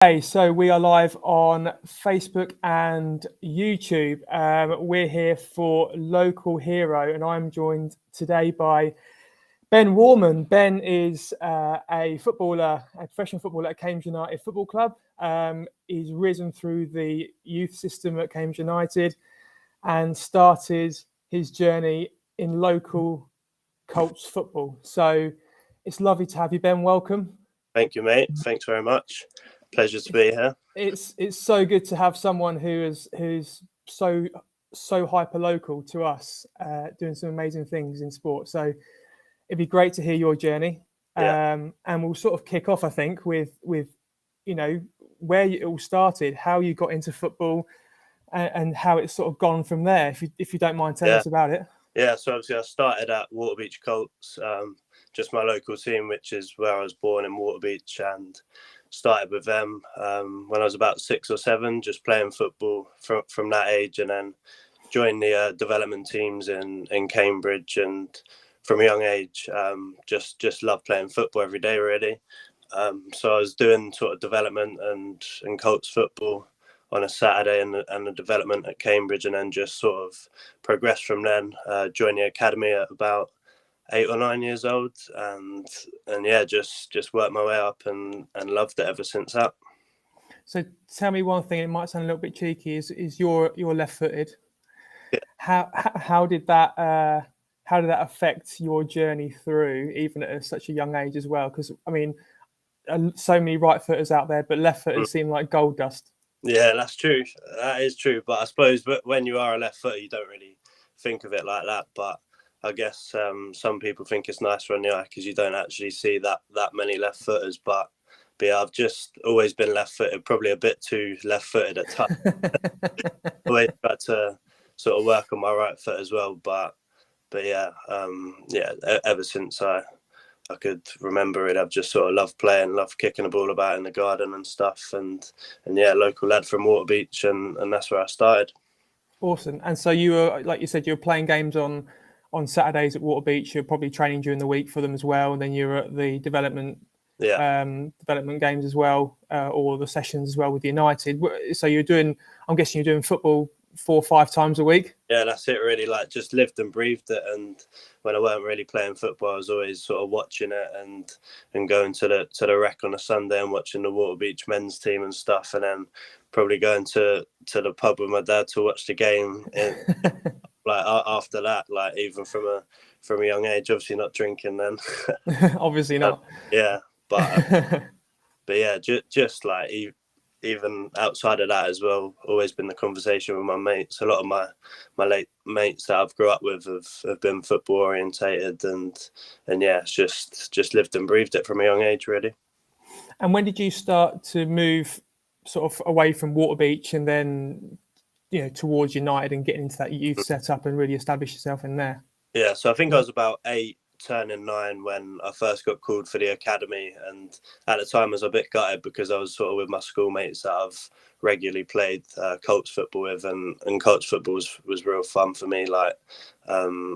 Hey, so we are live on Facebook and YouTube. We're here for Local Hero, and I'm joined today by Ben Worman. Ben is a professional footballer at Cambridge United Football Club. He's risen through the youth system at Cambridge United and started his journey in local Colts football. So it's lovely to have you, Ben. Welcome. Thank you, mate. Thanks very much. Pleasure to be here. It's so good to have someone who's so hyper local to us, doing some amazing things in sport. So it'd be great to hear your journey. And we'll sort of kick off, I think, with where it all started, how you got into football, and how it's sort of gone from there. If you don't mind telling us about it. Yeah, so obviously I started at Waterbeach Colts, just my local team, which is where I was born in Waterbeach, and started with them when I was about 6 or 7, just playing football from that age, and then joined the development teams in Cambridge, and from a young age just loved playing football every day, really. So I was doing sort of development and Colts football on a Saturday and the development at Cambridge, and then just sort of progressed from then, joined the academy at about 8 or 9 years old, and yeah, just worked my way up and loved it ever since that. So tell me one thing, it might sound a little bit cheeky, is you're left-footed. Yeah. How did that affect your journey through, even at such a young age as well? Because I mean, so many right-footers out there, but left-footers seem like gold dust. Yeah, that's true. That is true. But I suppose when you are a left footer, you don't really think of it like that. But I guess some people think it's nicer on the eye because you don't actually see that many left footers. But yeah, I've just always been left footed, probably a bit too left footed at times. Always tried to sort of work on my right foot as well. But yeah, ever since I could remember it, I've just sort of loved playing, loved kicking the ball about in the garden and stuff. And yeah, local lad from Waterbeach, and that's where I started. Awesome. And so you were, like you said, you were playing games on Saturdays at Waterbeach. You're probably training during the week for them as well. And then you're at the development games as well, or the sessions as well with United. So I'm guessing you're doing football 4 or 5 times a week. Yeah, that's it really. Like, just lived and breathed it. And when I weren't really playing football, I was always sort of watching it and going to the rec on a Sunday and watching the Waterbeach men's team and stuff, and then probably going to the pub with my dad to watch the game. Like after that, like even from a young age, obviously not drinking then. Obviously not. Yeah, but yeah, just like even outside of that as well, always been the conversation with my mates. A lot of my late mates that I've grew up with have been football orientated, and yeah, it's just lived and breathed it from a young age, really. And when did you start to move sort of away from Waterbeach and then towards United and getting into that youth setup and really establish yourself in there? Yeah, so I think I was about 8 turning 9 when I first got called for the academy, and at the time I was a bit gutted because I was sort of with my schoolmates that I've regularly played Colts football with, and Colts football was real fun for me. Like,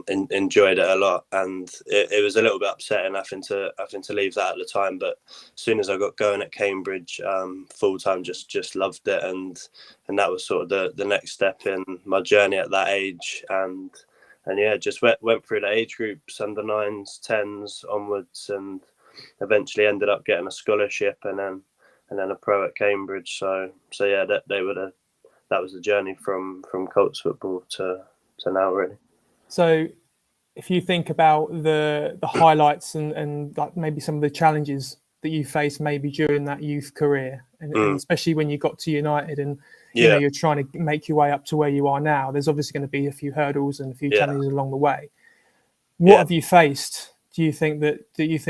enjoyed it a lot, and it was a little bit upsetting having to leave that at the time. But as soon as I got going at Cambridge full time, just loved it, and that was sort of the next step in my journey at that age. And yeah, just went through the age groups, under 9s, 10s onwards, and eventually ended up getting a scholarship and then a pro at Cambridge. So yeah, that was the journey from Colts football to now, really. So if you think about the highlights and like maybe some of the challenges that you faced maybe during that youth career, and especially when you got to United and you're trying to make your way up to where you are now, there's obviously going to be a few hurdles and a few challenges along the way. What have you faced? Do you think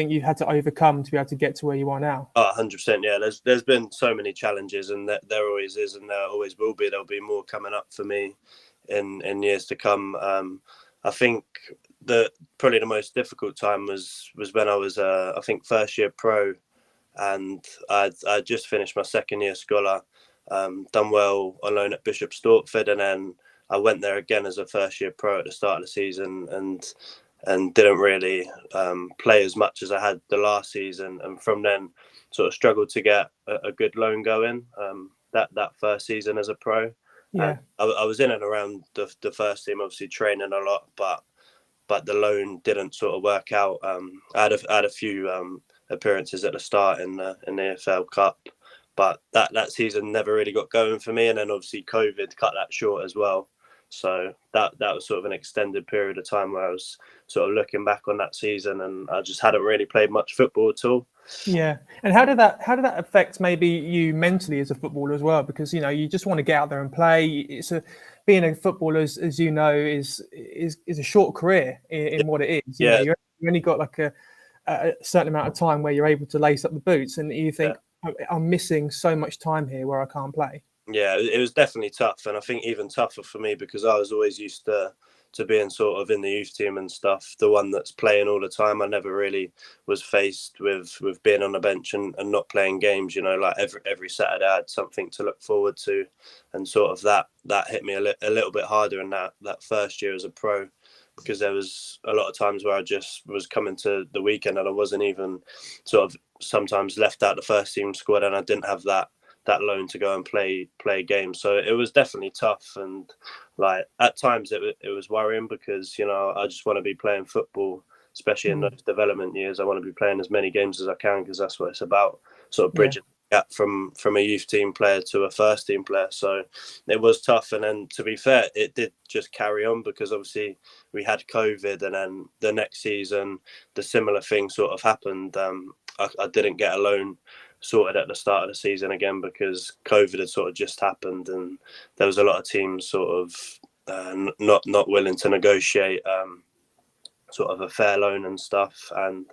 you had to overcome to be able to get to where you are now? 100%. Yeah, there's been so many challenges, and there always is, and there always will be. There'll be more coming up for me in years to come. I think that probably the most difficult time was when I was I think first year pro, and I just finished my second year scholar. Done well on loan at Bishop Stortford, and then I went there again as a first year pro at the start of the season, and didn't really play as much as I had the last season. And from then sort of struggled to get a good loan going that first season as a pro. Yeah. I was in and around the first team, obviously training a lot, but the loan didn't sort of work out. I had a few appearances at the start in the EFL Cup, but that season never really got going for me. And then obviously COVID cut that short as well. So that was sort of an extended period of time where I was sort of looking back on that season, and I just hadn't really played much football at all. Yeah. And how did that affect maybe you mentally as a footballer as well? Because you just want to get out there and play. Being a footballer, as you know, is a short career in what it is. You only got like a certain amount of time where you're able to lace up the boots, and you think, I'm missing so much time here where I can't play. Yeah, it was definitely tough, and I think even tougher for me because I was always used to being sort of in the youth team and stuff, the one that's playing all the time. I never really was faced with being on the bench and not playing games. Like every Saturday I had something to look forward to, and sort of that hit me a little bit harder in that first year as a pro, because there was a lot of times where I just was coming to the weekend and I wasn't even sort of sometimes left out the first team squad, and I didn't have that loan to go and play games. So it was definitely tough, and like at times it was worrying because I just want to be playing football, especially in those development years. I want to be playing as many games as I can, because that's what it's about, sort of bridging the gap from a youth team player to a first team player. So it was tough, and then to be fair, it did just carry on because obviously we had COVID, and then the next season the similar thing sort of happened. I didn't get a loan sorted at the start of the season again because COVID had sort of just happened, and there was a lot of teams sort of not willing to negotiate sort of a fair loan and stuff, and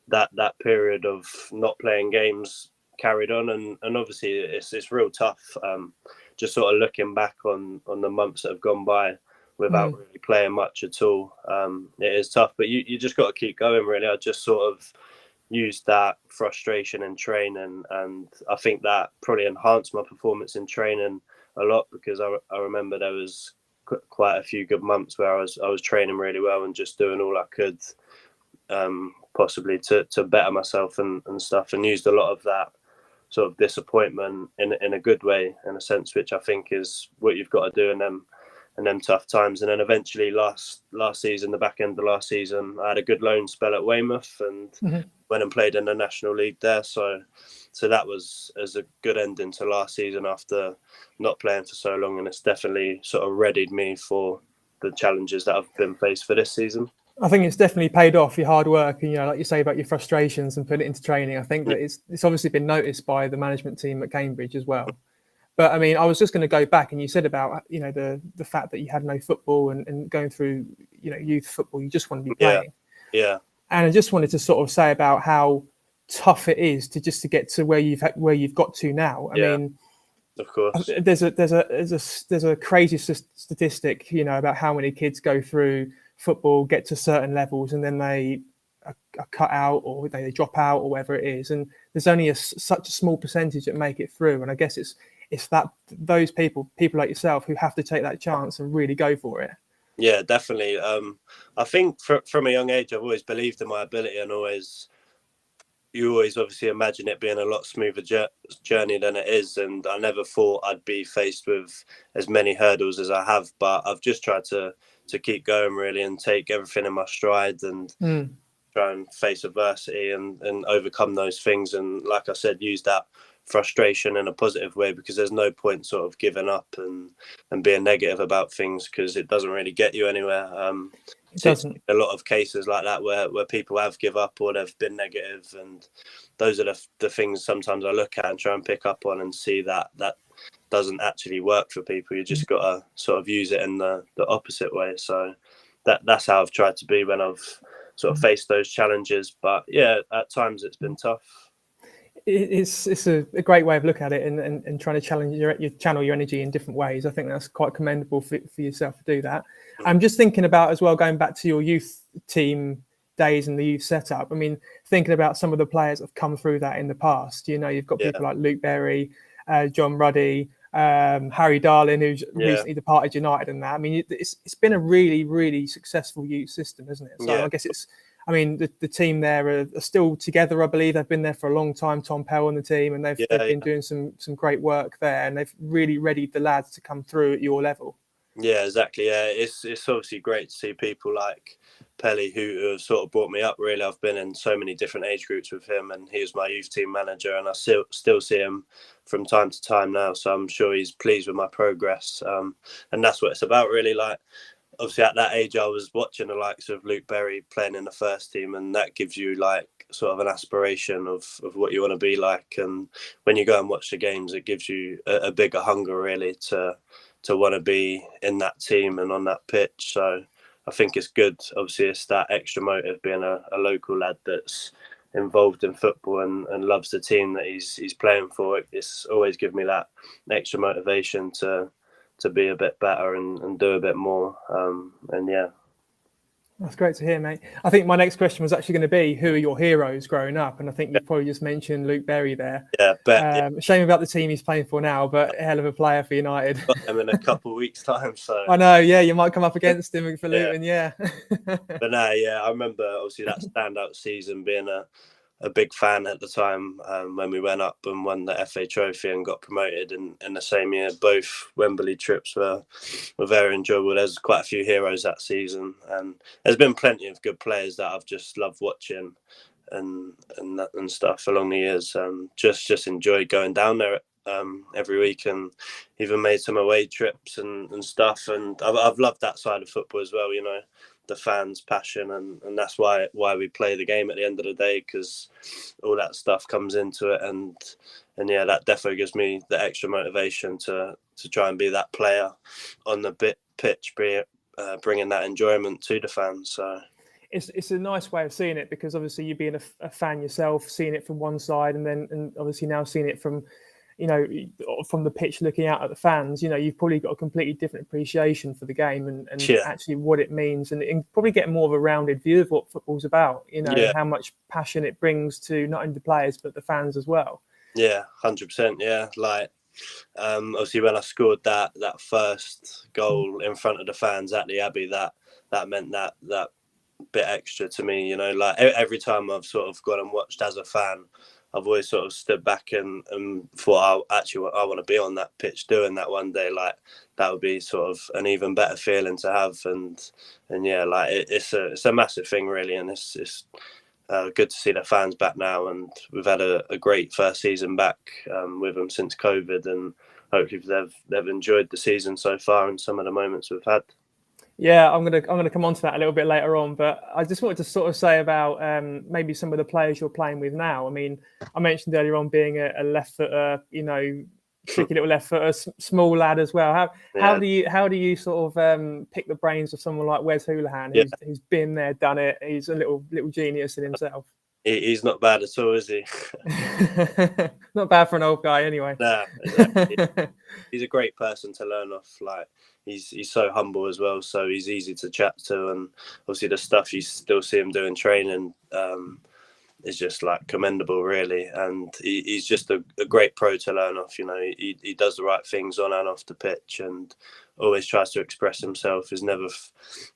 that period of not playing games carried on, and obviously it's real tough, just sort of looking back on the months that have gone by without really playing much at all. It is tough, but you just got to keep going, really. I just sort of used that frustration in training, and I think that probably enhanced my performance in training a lot, because I remember there was quite a few good months where I was training really well and just doing all I could possibly to better myself and stuff, and used a lot of that sort of disappointment in a good way, in a sense, which I think is what you've got to do in them tough times. And then eventually last season, the back end of last season, I had a good loan spell at Weymouth and went and played in the National League there. So that was as a good ending to last season after not playing for so long, and it's definitely sort of readied me for the challenges that I've been faced for this season. I think it's definitely paid off, your hard work, and like you say about your frustrations and put it into training. I think that it's obviously been noticed by the management team at Cambridge as well. But I mean, I was just going to go back, and you said about the fact that you had no football and going through youth football, you just want to be playing. Yeah. And I just wanted to sort of say about how tough it is to get to where you've got to now. I mean, of course, there's a crazy statistic, about how many kids go through football, get to certain levels, and then they are cut out, or they drop out, or whatever it is. And there's only such a small percentage that make it through. And I guess it's that those people like yourself who have to take that chance and really go for it. Yeah, definitely. I think from a young age, I've always believed in my ability, and you always obviously imagine it being a lot smoother journey than it is. And I never thought I'd be faced with as many hurdles as I have, but I've just tried to keep going, really, and take everything in my stride and try and face adversity and overcome those things. And like I said, use that frustration in a positive way, because there's no point sort of giving up and being negative about things, because it doesn't really get you anywhere. It doesn't. A lot of cases like that where people have give up or they've been negative, and those are the things sometimes I look at and try and pick up on and see that doesn't actually work for people. You just got to sort of use it in the opposite way. So that's how I've tried to be when I've sort of faced those challenges. But yeah, at times it's been tough. It's a great way of looking at it, and trying to challenge channel your energy in different ways. I think that's quite commendable for yourself to do that. I'm just thinking about as well, going back to your youth team days and the youth setup. I mean, thinking about some of the players that have come through that in the past. You've got people like Luke Berry, John Ruddy, Harry Darling, who's recently departed United, and that. I mean, it's been a really, really successful youth system, isn't it? So I guess I mean, the team there are still together, I believe. They've been there for a long time, Tom Pell and the team, and they've been doing some great work there, and they've really readied the lads to come through at your level. Yeah, exactly. Yeah, it's obviously great to see people like Pelly who have sort of brought me up. Really, I've been in so many different age groups with him, and he was my youth team manager, and I still see him from time to time now. So I'm sure he's pleased with my progress, and that's what it's about, really. Like, obviously, at that age, I was watching the likes of Luke Berry playing in the first team, and that gives you like sort of an aspiration of what you want to be like. And when you go and watch the games, it gives you a bigger hunger, really, to want to be in that team and on that pitch. So I think it's good. Obviously, it's that extra motive being a local lad that's involved in football and loves the team that he's playing for. It's always given me that extra motivation to be a bit better and do a bit more. And yeah. That's great to hear, mate. I think my next question was actually going to be, who are your heroes growing up? And I think you probably just mentioned Luke Berry there. Yeah, bet. Shame about the team he's playing for now, but a hell of a player for United. I'm in a couple of weeks' time, so I know. Yeah, you might come up against him for Luton. Yeah. But no, yeah, I remember obviously that standout season, being a big fan at the time, when we went up and won the FA Trophy and got promoted in the same year. Both Wembley trips were very enjoyable. There's quite a few heroes that season, and there's been plenty of good players that I've just loved watching and stuff along the years. Just enjoyed going down there every week, and even made some away trips and stuff. And I've loved that side of football as well, you know, the fans' passion, and that's why we play the game at the end of the day, because all that stuff comes into it. And yeah, that definitely gives me the extra motivation to try and be that player on the pitch, bringing that enjoyment to the fans. So it's a nice way of seeing it, because obviously you being a fan yourself, seeing it from one side, and obviously now seeing it from, you know, from the pitch looking out at the fans, you know, you've probably got a completely different appreciation for the game and actually what it means, and probably get more of a rounded view of what football's about, you know, how much passion it brings to not only the players but the fans as well. Yeah, 100%. Yeah, like obviously when I scored that first goal in front of the fans at the Abbey, that meant that bit extra to me, you know. Like every time I've sort of gone and watched as a fan, I've always sort of stood back and thought, I want to be on that pitch doing that one day. Like that would be sort of an even better feeling to have. And yeah, like it's a massive thing, really. And it's good to see the fans back now. And we've had a great first season back with them since COVID, and hopefully they've enjoyed the season so far and some of the moments we've had. Yeah, I'm gonna come on to that a little bit later on, but I just wanted to sort of say about maybe some of the players you're playing with now. I mean, I mentioned earlier on being a left footer, you know, tricky little left footer, small lad as well. How do you sort of pick the brains of someone like Wes Houlihan, who's been there, done it? He's a little genius in himself. He's not bad at all, is he? Not bad for an old guy, anyway. Nah, exactly. He's a great person to learn off. Like he's so humble as well, so he's easy to chat to, and obviously the stuff you still see him doing training is just like commendable, really. And he's just a great pro to learn off. You know, he does the right things on and off the pitch, and always tries to express himself. He's never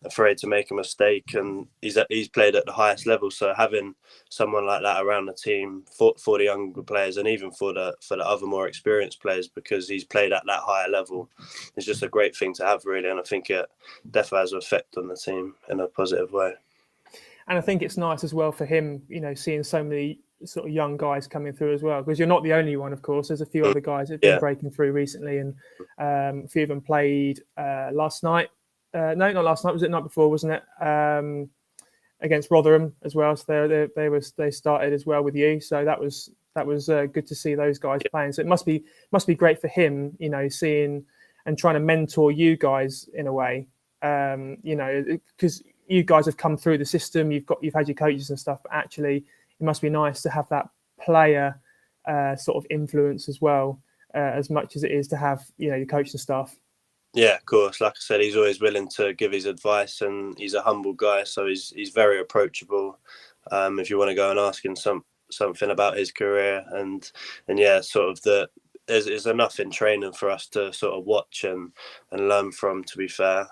afraid to make a mistake, and he's played at the highest level. So having someone like that around the team for the younger players, and even for the other more experienced players, because he's played at that higher level, is just a great thing to have, really. And I think it definitely has an effect on the team in a positive way. And I think it's nice as well for him, you know, seeing so many sort of young guys coming through as well, because you're not the only one, of course. There's a few other guys that have been breaking through recently, and a few of them played last night. No, not last night. Was it night before? Wasn't it? Against Rotherham as well. So they started as well with you. So that was good to see those guys playing. So it must be great for him, you know, seeing and trying to mentor you guys in a way. You know, because you guys have come through the system. You've had your coaches and stuff, but actually it must be nice to have that player sort of influence as well, as much as it is to have, you know, your coach and stuff. Yeah, of course. Like I said, he's always willing to give his advice, and he's a humble guy, so he's very approachable. If you want to go and ask him something about his career, and yeah, sort of there's enough in training for us to sort of watch and learn from, to be fair.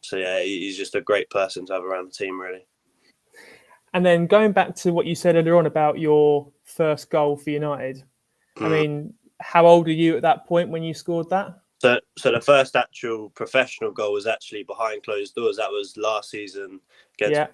So yeah, he's just a great person to have around the team, really. And then going back to what you said earlier on about your first goal for United, I mean, how old are you at that point when you scored that? So the first actual professional goal was actually behind closed doors. That was last season against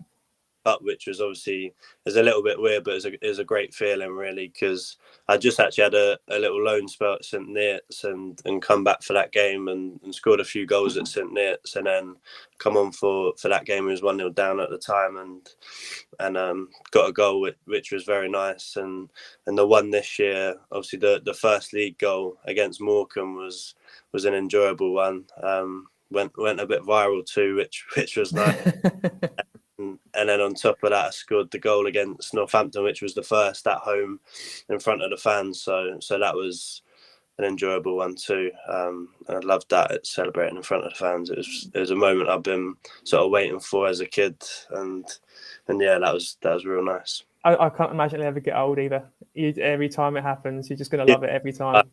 Up, which was obviously is a little bit weird, but it was a great feeling really, because I just actually had a little loan spell at St Neots and come back for that game and scored a few goals at St Neots, and then come on for that game. It was 1-0 down at the time, and got a goal which was very nice, and the one this year, obviously the first league goal against Morecambe was an enjoyable one. Went a bit viral too, which was nice. And then on top of that, I scored the goal against Northampton, which was the first at home in front of the fans. So that was an enjoyable one too. I loved that, celebrating in front of the fans. It was a moment I've been sort of waiting for as a kid, and yeah, that was real nice. I can't imagine it'll ever get old either. Every time it happens, you're just going to love it every time.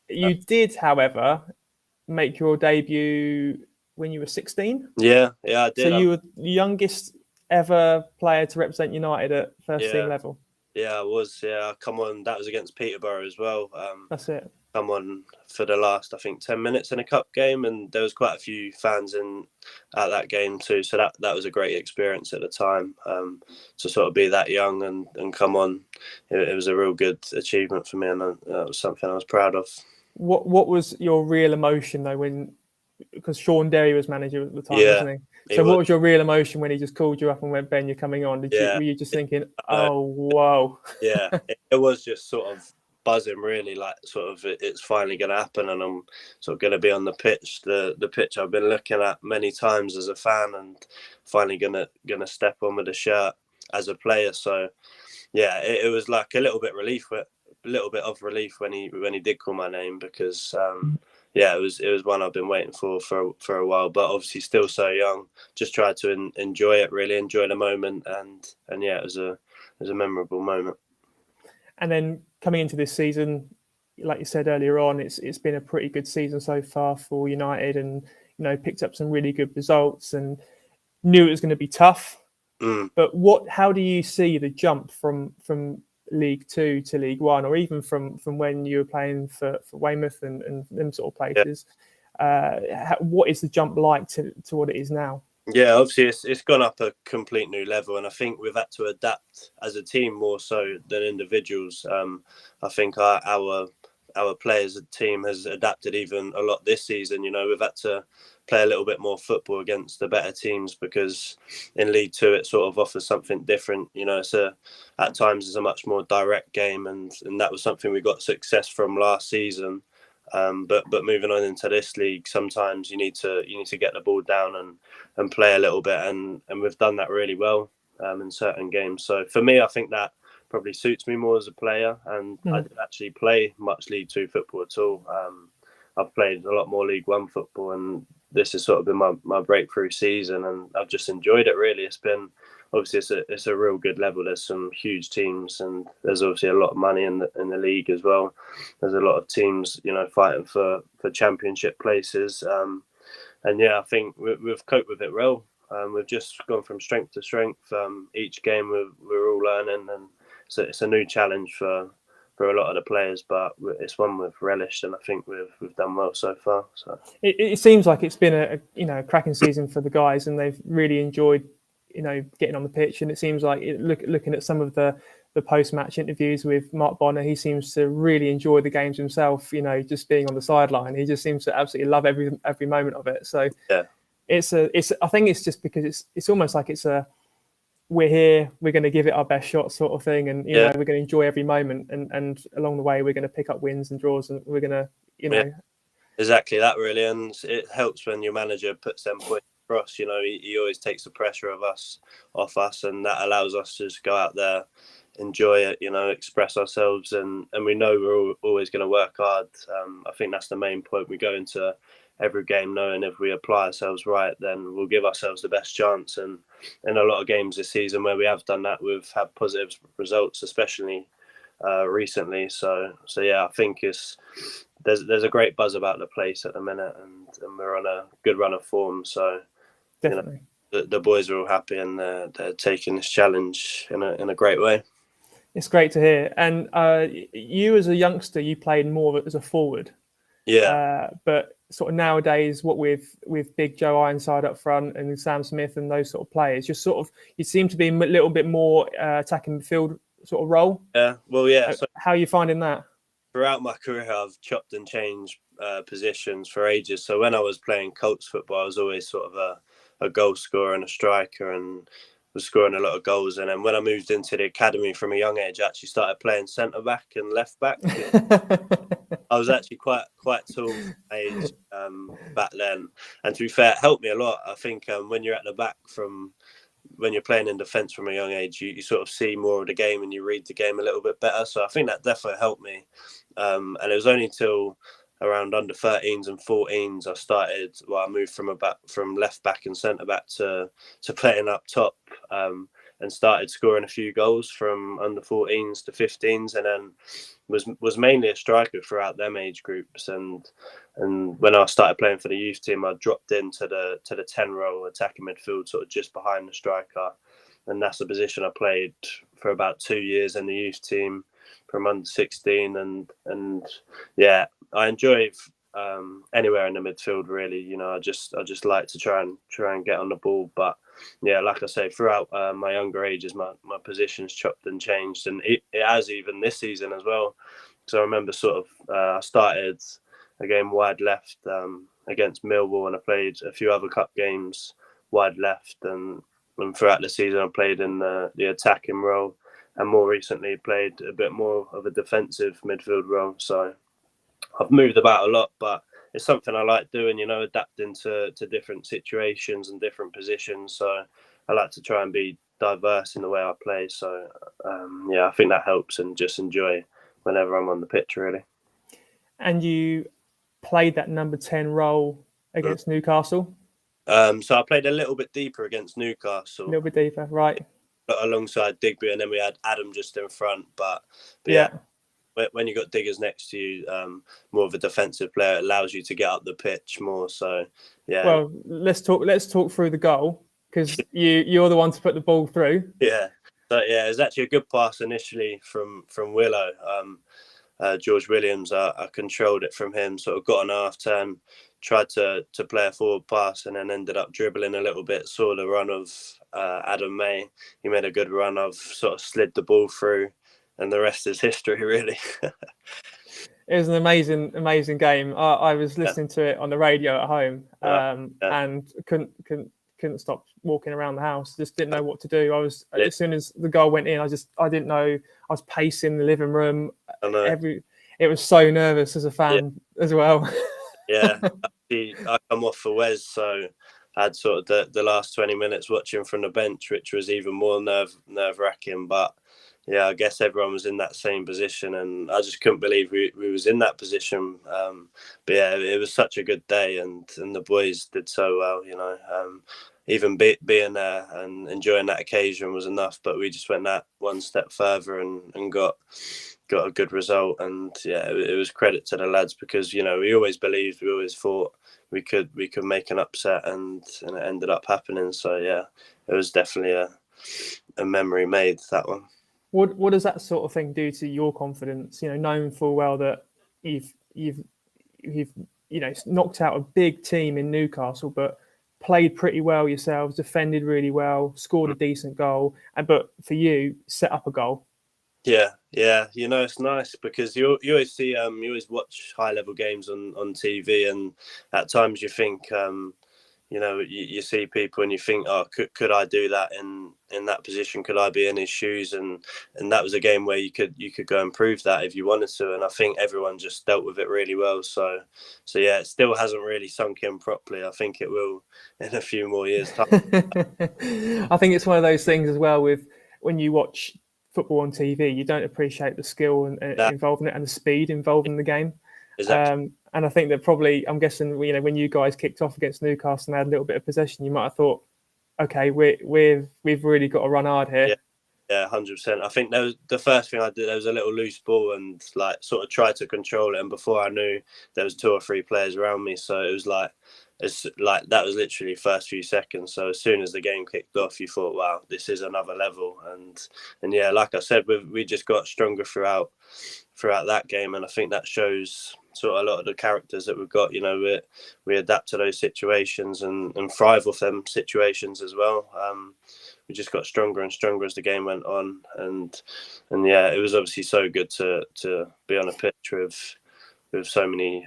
You did, however, make your debut when you were 16. Yeah, I did. So you were the youngest ever player to represent United at first team level. Yeah, I was. Yeah, come on. That was against Peterborough as well. That's it. Come on for the last, I think, 10 minutes in a cup game, and there was quite a few fans at that game too. So that was a great experience at the time. To sort of be that young and come on, it was a real good achievement for me, and that was something I was proud of. What was your real emotion though because Sean Derry was manager at the time, wasn't he? So what was your real emotion when he just called you up and went, "Ben, you're coming on"? Were you just thinking, "Oh, whoa"? Yeah, it was just sort of buzzing, really, like sort of it's finally going to happen, and I'm sort of going to be on the pitch, the pitch I've been looking at many times as a fan, and finally gonna step on with the shirt as a player. So yeah, it was like a little bit of relief when he did call my name, because yeah, it was one I've been waiting for a while, but obviously still so young. Just tried to enjoy it, really enjoy the moment, and yeah, it was a memorable moment. And then coming into this season, like you said earlier on, it's been a pretty good season so far for United, and picked up some really good results, and knew it was going to be tough. But how do you see the jump from League Two to League One, or even from when you were playing for Weymouth and them sort of places? What is the jump like to what it is now? Yeah, obviously it's gone up a complete new level, and I think we've had to adapt as a team more so than individuals. I think our players, the team, has adapted even a lot this season. We've had to play a little bit more football against the better teams, because in League Two it sort of offers something different. At times it's a much more direct game, and that was something we got success from last season. But moving on into this league, sometimes you need to get the ball down and play a little bit, and we've done that really well in certain games. So for me, I think that probably suits me more as a player, and I didn't actually play much League Two football at all. I've played a lot more League One football, and this has sort of been my breakthrough season, and I've just enjoyed it, really. It's been, obviously it's a real good level. There's some huge teams, and there's obviously a lot of money in the league as well. There's a lot of teams, fighting for championship places. And yeah, I think we've coped with it well. We've just gone from strength to strength. Each game we're all learning, and so it's a new challenge for a lot of the players, but it's one we've relished, and I think we've done well so far. So it seems like it's been a cracking season for the guys, and they've really enjoyed getting on the pitch. And it seems like looking at some of the post-match interviews with Mark Bonner, he seems to really enjoy the games himself. Just being on the sideline, he just seems to absolutely love every moment of it. So yeah, I think it's just because it's almost like we're here, we're going to give it our best shot sort of thing, and we're going to enjoy every moment, and along the way we're going to pick up wins and draws, and we're going to exactly that, really. And it helps when your manager puts them points across. He always takes the pressure off us, and that allows us to just go out there, enjoy it, express ourselves, and we know we're always going to work hard. I think that's the main point. We go into every game knowing if we apply ourselves right, then we'll give ourselves the best chance. And in a lot of games this season where we have done that, we've had positive results, especially recently. So yeah, I think there's a great buzz about the place at the minute, and we're on a good run of form. So definitely. the boys are all happy, and they're taking this challenge in a great way. It's great to hear. And you, as a youngster, you played more as a forward. Yeah. But sort of nowadays, what with Big Joe Ironside up front and Sam Smith and those sort of players, you seem to be a little bit more attacking midfield sort of role. Yeah. Well, yeah. So how are you finding that? Throughout my career, I've chopped and changed positions for ages. So when I was playing Colts football, I was always sort of a goal scorer and a striker, and was scoring a lot of goals. And then when I moved into the academy from a young age, I actually started playing centre back and left back. I was actually quite tall for my age back then, and to be fair, it helped me a lot. I think when you're at the back when you're playing in defence from a young age, you sort of see more of the game and you read the game a little bit better. So I think that definitely helped me. And it was only till around under 13s and 14s I moved from left back and centre back to playing up top, and started scoring a few goals from under 14s to 15s, and then was mainly a striker throughout them age groups. And when I started playing for the youth team, I dropped into the 10 role, attacking midfield, sort of just behind the striker, and that's the position I played for about 2 years in the youth team from under 16. And yeah, I enjoy anywhere in the midfield, really. You know, I just like to try and get on the ball. But yeah, like I say, throughout my younger ages, my position's chopped and changed, and it has even this season as well. So I remember sort of I started a game wide left against Millwall, and I played a few other cup games wide left, and throughout the season I played in the attacking role, and more recently played a bit more of a defensive midfield role. So I've moved about a lot, but it's something I like doing, you know, adapting to different situations and different positions. So I like to try and be diverse in the way I play. So yeah, I think that helps, and just enjoy whenever I'm on the pitch, really. And you played that number 10 role against Newcastle? So I played a little bit deeper against Newcastle. A little bit deeper, right. But alongside Digby, and then we had Adam just in front. But yeah. When you got Diggers next to you, more of a defensive player, it allows you to get up the pitch more. So yeah. Well, let's talk through the goal, because you're the one to put the ball through. Yeah. So yeah, it was actually a good pass initially from Willow. George Williams, I controlled it from him, sort of got an half turn, tried to play a forward pass, and then ended up dribbling a little bit. Saw the run of Adam May. He made a good run. I've sort of slid the ball through, and the rest is history, really. It was an amazing game. I was listening to it on the radio at home, and couldn't stop walking around the house. Just didn't know what to do. As soon as the goal went in, I didn't know. I was pacing the living room. It was so nervous as a fan as well. Yeah, I come off for Wes, so I had sort of the last 20 minutes watching from the bench, which was even more nerve wracking. But yeah, I guess everyone was in that same position, and I just couldn't believe we was in that position. But yeah, it was such a good day, and the boys did so well. You know, even being there and enjoying that occasion was enough. But we just went that one step further and got a good result. And yeah, it was credit to the lads, because you know we always thought we could make an upset, and it ended up happening. So yeah, it was definitely a memory made, that one. What does that sort of thing do to your confidence? You know, knowing full well that you've knocked out a big team in Newcastle, but played pretty well yourselves, defended really well, scored a decent goal, but for you, set up a goal. Yeah. You know, it's nice because you always see you always watch high level games on TV, and at times you think you know, you see people and you think, oh, could I do that in that position? Could I be in his shoes? And that was a game where you could go and prove that if you wanted to. And I think everyone just dealt with it really well. So yeah, it still hasn't really sunk in properly. I think it will in a few more years' time. I think it's one of those things as well with when you watch football on TV, you don't appreciate the skill involved in it and the speed involved in the game. Exactly. And I think that probably, I'm guessing, you know, when you guys kicked off against Newcastle and had a little bit of possession, you might have thought, okay, we've really got to run hard here. Yeah, 100%. I think the first thing I did, there was a little loose ball, and like sort of tried to control it. And before I knew, there was 2 or 3 players around me, so it was like it's like that was literally first few seconds. So as soon as the game kicked off, you thought, wow, this is another level. And yeah, like I said, we just got stronger throughout that game, and I think that shows sort of a lot of the characters that we've got. You know, we adapt to those situations and thrive with them situations as well. We just got stronger and stronger as the game went on, and yeah, it was obviously so good to be on a pitch with so many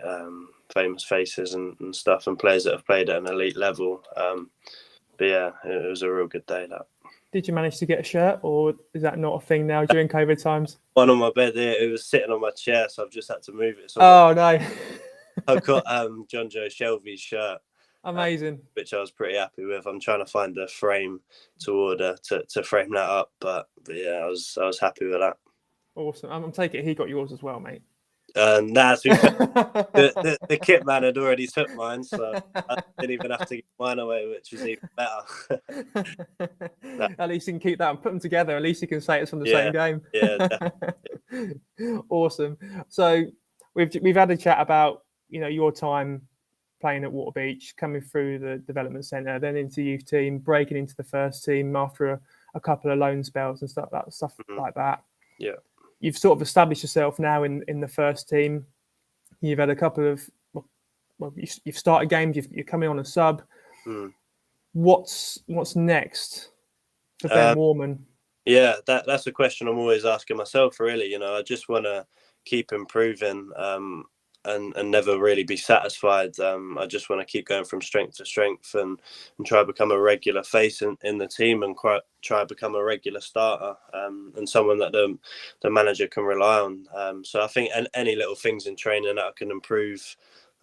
famous faces and stuff, and players that have played at an elite level. But yeah, it was a real good day. That. Did you manage to get a shirt, or is that not a thing now during COVID times? One on my bed here. It was sitting on my chair, so I've just had to move it. Oh no! I've got John Joe Shelby's shirt. Amazing. Which I was pretty happy with. I'm trying to find a frame to order to frame that up, but yeah, I was happy with that. Awesome. I'm taking it he got yours as well, mate. Nah, the kit man had already took mine, so I didn't even have to give mine away, which was even better. At least you can keep that and put them together. At least you can say it's from the same game. Yeah, definitely. Awesome. So we've had a chat about your time playing at Waterbeach, coming through the development centre, then into the youth team, breaking into the first team after a couple of loan spells and stuff like that. Yeah. You've sort of established yourself now in the first team. You've had a couple of, you've started games. You're coming on a sub. What's next for Ben Worman? Yeah, that's a question I'm always asking myself. Really, I just want to keep improving and never really be satisfied. I just want to keep going from strength to strength and try to become a regular face in the team and try to become a regular starter and someone that the manager can rely on. So I think any little things in training that I can improve,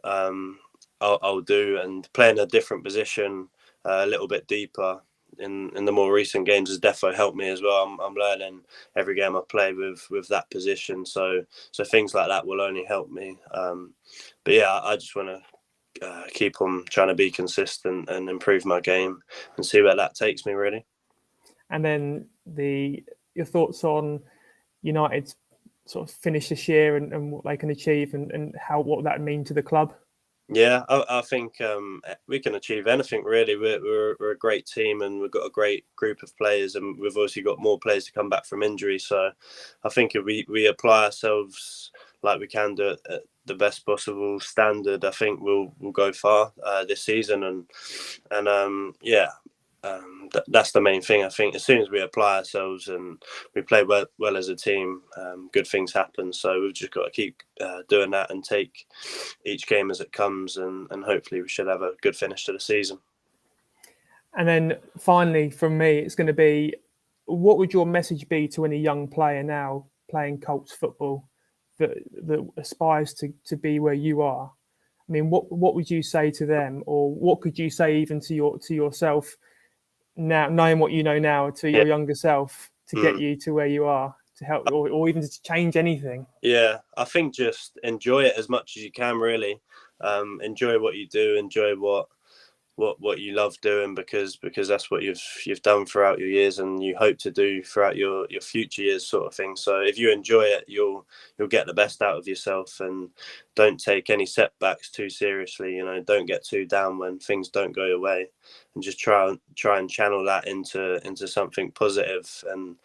I'll do, and playing a different position a little bit deeper in the more recent games has definitely helped me as well. I'm learning every game I play with that position, so things like that will only help me. But yeah, I just want to keep on trying to be consistent and improve my game and see where that takes me, really. And then your thoughts on United's sort of finish this year and what they can achieve and what that mean to the club. Yeah, I think we can achieve anything, really. We're a great team, and we've got a great group of players, and we've obviously got more players to come back from injury. So I think if we apply ourselves like we can do it at the best possible standard, I think we'll go far this season. And yeah, that's the main thing. I think as soon as we apply ourselves and we play well as a team, good things happen. So we've just got to keep doing that and take each game as it comes, and hopefully we should have a good finish to the season. And then finally from me, it's going to be, what would your message be to any young player now playing Colts football that aspires to be where you are? I mean, what would you say to them, or what could you say even to yourself now, knowing what you know now, to your younger self, to get you to where you are, to help, or even to change anything? Yeah, I think just enjoy it as much as you can, really. Enjoy what you do, enjoy what you love doing, because that's what you've done throughout your years and you hope to do throughout your future years, sort of thing. So if you enjoy it, you'll get the best out of yourself, and don't take any setbacks too seriously. Don't get too down when things don't go your way, and just try and channel that into something positive, and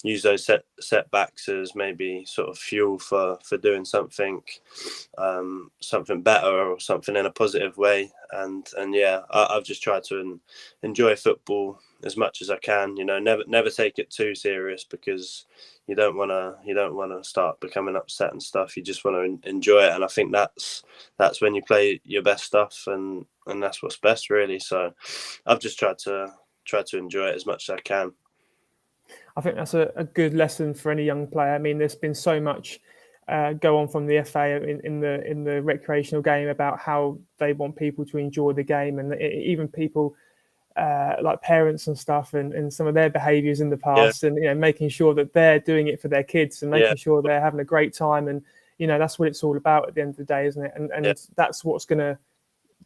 use those setbacks as maybe sort of fuel for doing something better, or something in a positive way. And yeah, I've just tried to enjoy football as much as I can. Never take it too serious, because you don't want to start becoming upset and stuff. You just want to enjoy it, and I think that's when you play your best stuff, and that's what's best, really. So I've just tried to enjoy it as much as I can. I think that's a good lesson for any young player. I mean, there's been so much go on from the FA in the recreational game about how they want people to enjoy the game, and even people like parents and stuff, and some of their behaviours in the past, and making sure that they're doing it for their kids and making sure they're having a great time, and that's what it's all about at the end of the day, isn't it? And that's what's going to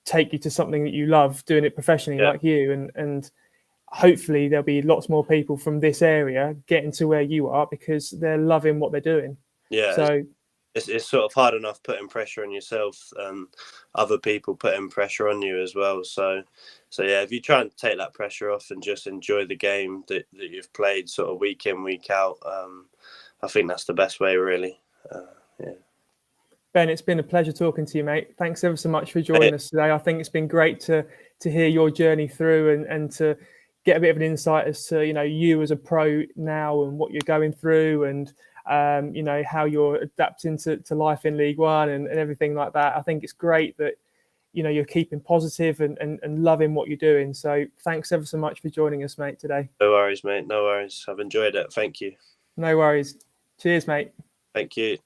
take you to something that you love, doing it professionally like you, and hopefully there'll be lots more people from this area getting to where you are because they're loving what they're doing. Yeah. So it's sort of hard enough putting pressure on yourself and other people putting pressure on you as well. So yeah, if you try and take that pressure off and just enjoy the game that you've played sort of week in, week out, I think that's the best way, really. Yeah. Ben, it's been a pleasure talking to you, mate. Thanks ever so much for joining us today. I think it's been great to hear your journey through and to get a bit of an insight as to, you as a pro now and what you're going through and, how you're adapting to life in League One and everything like that. I think it's great that, you're keeping positive and loving what you're doing. So thanks ever so much for joining us, mate, today. No worries, mate. No worries. I've enjoyed it. Thank you. No worries. Cheers, mate. Thank you.